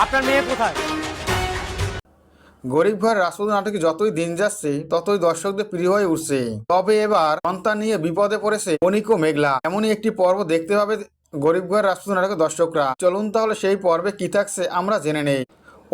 আপনার মেয়ে কোথায়? গরিব ঘরের রাজপুত নাটকে যতই দিন যাচ্ছে ততই দর্শকদের প্রিয় হয়ে উঠছে। তবে এবার সন্তান নিয়ে বিপদে পড়েছে অনিক ও মেঘলা। এমনই একটি পর্ব দেখতে পাবে গরিব ঘরের রাজপুত নাটকের দর্শকরা। চলুন তাহলে সেই পর্বে কি থাকছে আমরা জেনে নেই।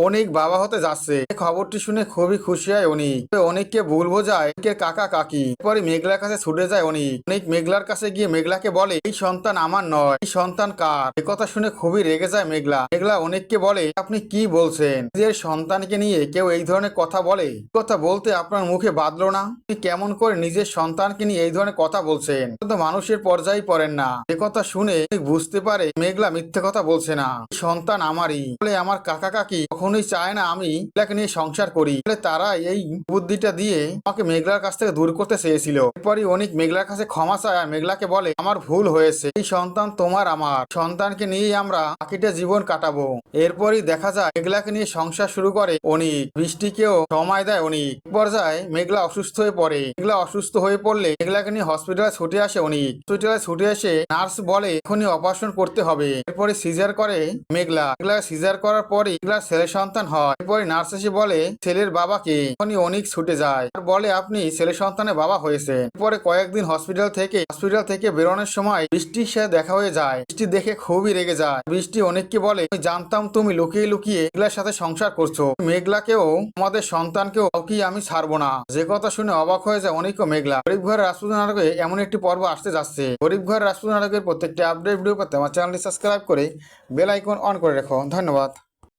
অনিক বাবা হতে যাচ্ছে, খবরটি শুনে খুবই খুশি হয় অনিক। অনিককে ভুল বোঝায় অনিকের কাকা কাকি। পরে মেঘলার কাছে ছুটে যায় অনিক। অনিক মেঘলার কাছে গিয়ে মেঘলাকে বলে, এই সন্তান আমার নয়, এই সন্তান কার? এ কথা শুনে খুবই রেগে যায় মেঘলা। মেঘলা অনিককে বলে, আপনি কি বলছেন? নিজের সন্তানকে নিয়ে কেউ এই ধরনের কথা বলে? কথা বলতে আপনার মুখে বাঁধলো না? আপনি কেমন করে নিজের সন্তানকে নিয়ে এই ধরনের কথা বলছেন? তো মানুষের পর্যায়ে পড়েন না। এ কথা শুনে বুঝতে পারে মেঘলা মিথ্যে কথা বলছে না, সন্তান আমারই। বলে আমার কাকা কাকি কখনোই চায় না আমি মেঘলাকে নিয়ে সংসার করি। তারা এই বুদ্ধিটা দিয়ে আমাকে মেঘলার কাছ থেকে দূর করতে চেয়েছিল। এরপরই অনিক মেঘলার কাছে ক্ষমা চায় আর মেঘলাকে বলে, আমার ভুল হয়েছে, এই সন্তান তোমার আমার, সন্তানকে নিয়েই আমরা বাকিটা জীবন কাটাবো। এরপরই দেখা যায় মেঘলাকে নিয়ে সংসার শুরু করে অনিক। বৃষ্টিকেও সময় দেয় অনিক। পর্যায়ে মেঘলা অসুস্থ হয়ে পড়ে। মেঘলা অসুস্থ হয়ে পড়লে মেঘলাকে নিয়ে হসপিটালে ছুটে আসে অনিক। হসপিটালে ছুটে এসে নার্স বলে এখনই অপারেশন করতে হবে। এরপরে সিজার করে মেঘলা। সিজার করার পরে মেঘলার ছেলে সন্তান হয়। এরপরে নার্স এসে বলে ছেলের বাবাকে। এখনই অনিক ছুটে যায় আর বলে আপনি ছেলে সন্তানের বাবা হয়েছে। এরপরে কয়েকদিন হসপিটাল থেকে বেরোনোর সময় বৃষ্টির সাথে দেখা হয়ে যায়। বৃষ্টি দেখে খুবই রেগে যায়। বৃষ্টি অনিককে বলে, আমি জানতাম তুমি লুকিয়ে লুকিয়ে মেঘলার সাথে সংসার করছো। মেঘলাকেও আমাদের সন্তানকেও কাউকেই আমি ছাড়বো না। যে কথা শুনে অবাক হয়ে যায় অনিক ও মেঘলা। গরিব ঘরের রাজপুত নাটকে এমন একটি পর্ব আসতে যাচ্ছে। গরিব ঘরের রাজপুত নাটকের প্রত্যেকটি আপডেট ভিডিও পেতে আমার চ্যানেলটি সাবস্ক্রাইব করে বেল আইকন অন করে রাখো। ধন্যবাদ।